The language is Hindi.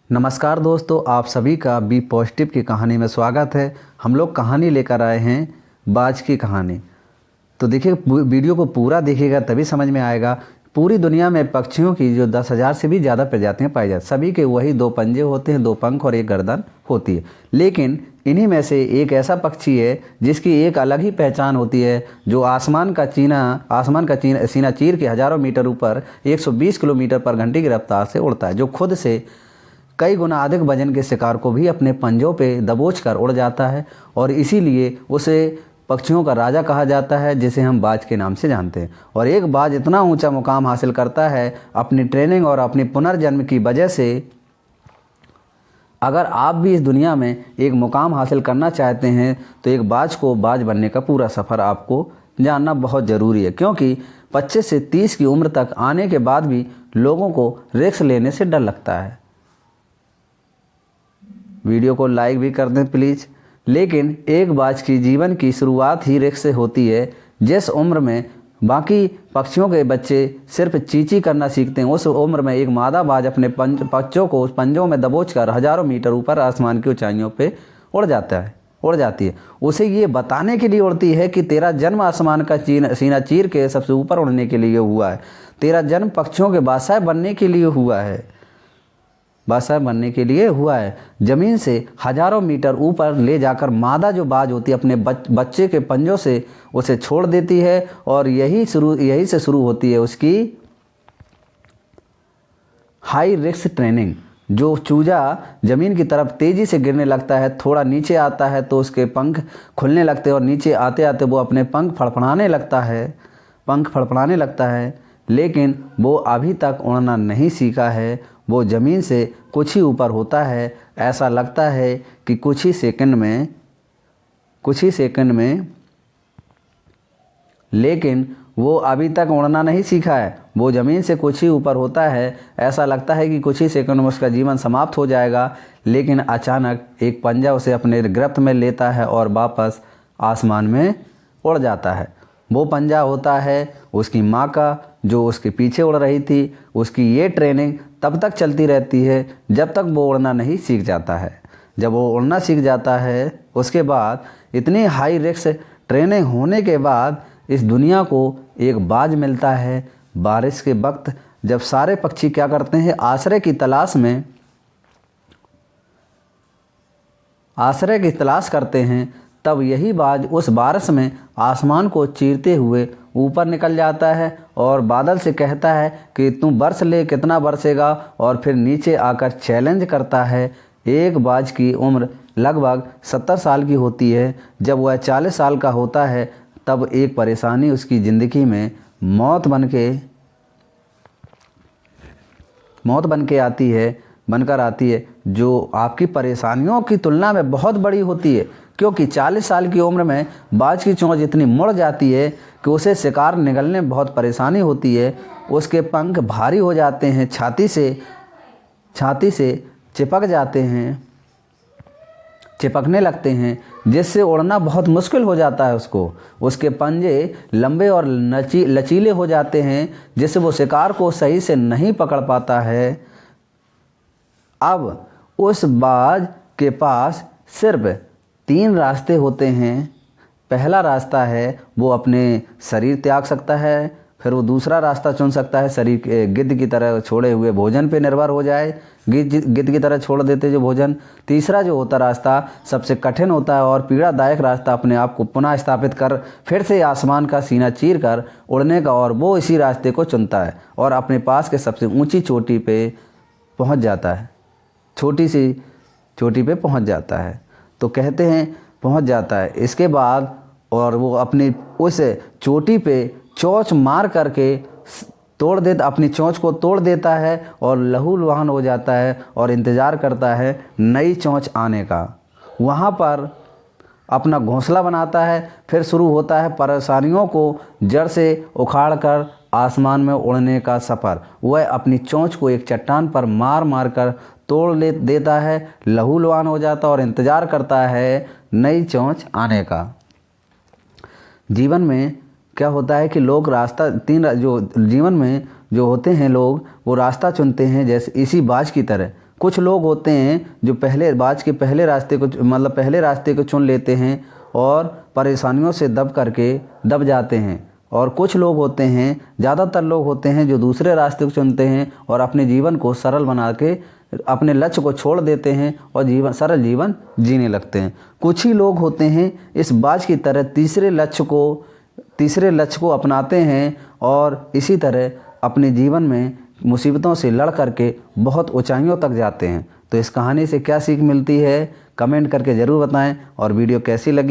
नमस्कार दोस्तों, आप सभी का बी पॉजिटिव की कहानी में स्वागत है। हम लोग कहानी लेकर आए हैं बाज की कहानी। तो देखिए, वीडियो को पूरा देखिएगा तभी समझ में आएगा। पूरी दुनिया में पक्षियों की जो 10,000 से भी ज़्यादा प्रजातियां पाई जाती, सभी के वही 2 पंजे होते हैं, 2 पंख और 1 गर्दन होती है। लेकिन इन्हीं में से एक ऐसा पक्षी है जिसकी एक अलग ही पहचान होती है, जो आसमान का सीना चीर के हज़ारों मीटर ऊपर 120 किलोमीटर पर घंटे की रफ्तार से उड़ता है, जो खुद से कई गुना अधिक वजन के शिकार को भी अपने पंजों पे दबोच कर उड़ जाता है। और इसीलिए उसे पक्षियों का राजा कहा जाता है, जिसे हम बाज के नाम से जानते हैं। और एक बाज इतना ऊंचा मुकाम हासिल करता है अपनी ट्रेनिंग और अपनी पुनर्जन्म की वजह से। अगर आप भी इस दुनिया में एक मुकाम हासिल करना चाहते हैं तो एक बाज को बाज बनने का पूरा सफ़र आपको जानना बहुत ज़रूरी है, क्योंकि 25 से 30 की उम्र तक आने के बाद भी लोगों को रिस्क लेने से डर लगता है। वीडियो को लाइक भी कर दें प्लीज़। लेकिन एक बाज की जीवन की शुरुआत ही रिस्क से होती है। जिस उम्र में बाकी पक्षियों के बच्चे सिर्फ चींची करना सीखते हैं, उस उम्र में एक मादा बाज अपने बच्चों को पंजों में दबोचकर हज़ारों मीटर ऊपर आसमान की ऊंचाइयों पे उड़ जाती है। उसे ये बताने के लिए उड़ती है कि तेरा जन्म आसमान का सीना चीर के सबसे ऊपर उड़ने के लिए हुआ है। तेरा जन्म पक्षियों के बादशाह बनने के लिए हुआ है। ज़मीन से हज़ारों मीटर ऊपर ले जाकर मादा जो बाज होती है अपने बच्चे के पंजों से उसे छोड़ देती है। और यही से शुरू होती है उसकी हाई रिस्क ट्रेनिंग। जो चूजा ज़मीन की तरफ तेज़ी से गिरने लगता है, थोड़ा नीचे आता है तो उसके पंख खुलने लगते हैं और नीचे आते आते वो अपने पंख फड़फड़ाने लगता है। लेकिन वो अभी तक उड़ना नहीं सीखा है। वो ज़मीन से कुछ ही ऊपर होता है। ऐसा लगता है कि कुछ ही सेकंड में, लेकिन वो अभी तक उड़ना नहीं सीखा है। वो ज़मीन से कुछ ही ऊपर होता है। ऐसा लगता है कि कुछ ही सेकंड में उसका जीवन समाप्त हो जाएगा। लेकिन अचानक एक पंजा उसे अपने गिरफ्त में लेता है और वापस आसमान में उड़ जाता है। वो पंजा होता है उसकी माँ का, जो उसके पीछे उड़ रही थी। उसकी ये ट्रेनिंग तब तक चलती रहती है जब तक वो उड़ना नहीं सीख जाता है। जब वो उड़ना सीख जाता है, उसके बाद इतनी हाई रिस्क ट्रेनिंग होने के बाद इस दुनिया को एक बाज मिलता है। बारिश के वक्त जब सारे पक्षी क्या करते हैं, आश्रय की तलाश करते हैं, तब यही बाज उस बारिश में आसमान को चीरते हुए ऊपर निकल जाता है और बादल से कहता है कि तू बरस ले, कितना बरसेगा। और फिर नीचे आकर चैलेंज करता है। एक बाज की उम्र लगभग 70 साल की होती है। जब वह 40 साल का होता है तब एक परेशानी उसकी ज़िंदगी में मौत बनकर आती है, जो आपकी परेशानियों की तुलना में बहुत बड़ी होती है। क्योंकि 40 साल की उम्र में बाज की चोंच इतनी मुड़ जाती है कि उसे शिकार निगलने में बहुत परेशानी होती है। उसके पंख भारी हो जाते हैं, छाती से चिपकने लगते हैं, जिससे उड़ना बहुत मुश्किल हो जाता है उसको। उसके पंजे लंबे और लचीले हो जाते हैं, जिससे वो शिकार को सही से नहीं पकड़ पाता है। अब उस बाज के पास सिर्फ 3 रास्ते होते हैं। पहला रास्ता है वो अपने शरीर त्याग सकता है। फिर वो दूसरा रास्ता चुन सकता है, शरीर गिद्ध की तरह छोड़े हुए भोजन पे निर्भर हो जाए, गिद्ध की तरह छोड़ देते जो भोजन। तीसरा जो होता रास्ता सबसे कठिन होता है और पीड़ादायक रास्ता, अपने आप को पुनः स्थापित कर फिर से आसमान का सीना चीर कर उड़ने का। और वो इसी रास्ते को चुनता है और अपने पास के सबसे ऊँची चोटी पे पहुँच जाता है। छोटी सी चोटी पे पहुँच जाता है, तो कहते हैं पहुँच जाता है। इसके बाद और वो अपनी उस चोटी पे चोंच मार करके अपनी चोंच को तोड़ देता है और लहूलुहान हो जाता है और इंतज़ार करता है नई चोंच आने का। वहाँ पर अपना घोंसला बनाता है। फिर शुरू होता है परेशानियों को जड़ से उखाड़ कर आसमान में उड़ने का सफ़र। वह अपनी चोंच को एक चट्टान पर मार कर तोड़ देता है, लहूलुहान हो जाता है और इंतज़ार करता है नई चोंच आने का। जीवन में क्या होता है कि लोग जीवन में जो होते हैं लोग, वो रास्ता चुनते हैं जैसे इसी बाज की तरह। कुछ लोग होते हैं जो पहले रास्ते को मतलब पहले रास्ते को चुन लेते हैं और परेशानियों से दब जाते हैं। और कुछ लोग होते हैं, ज़्यादातर लोग होते हैं जो दूसरे रास्ते को चुनते हैं और अपने जीवन को सरल बना के अपने लक्ष्य को छोड़ देते हैं और सरल जीवन जीने लगते हैं। कुछ ही लोग होते हैं इस बाज की तरह तीसरे लक्ष्य को अपनाते हैं और इसी तरह अपने जीवन में मुसीबतों से लड़ करके बहुत ऊंचाइयों तक जाते हैं। तो इस कहानी से क्या सीख मिलती है, कमेंट करके ज़रूर बताएं। और वीडियो कैसी लगी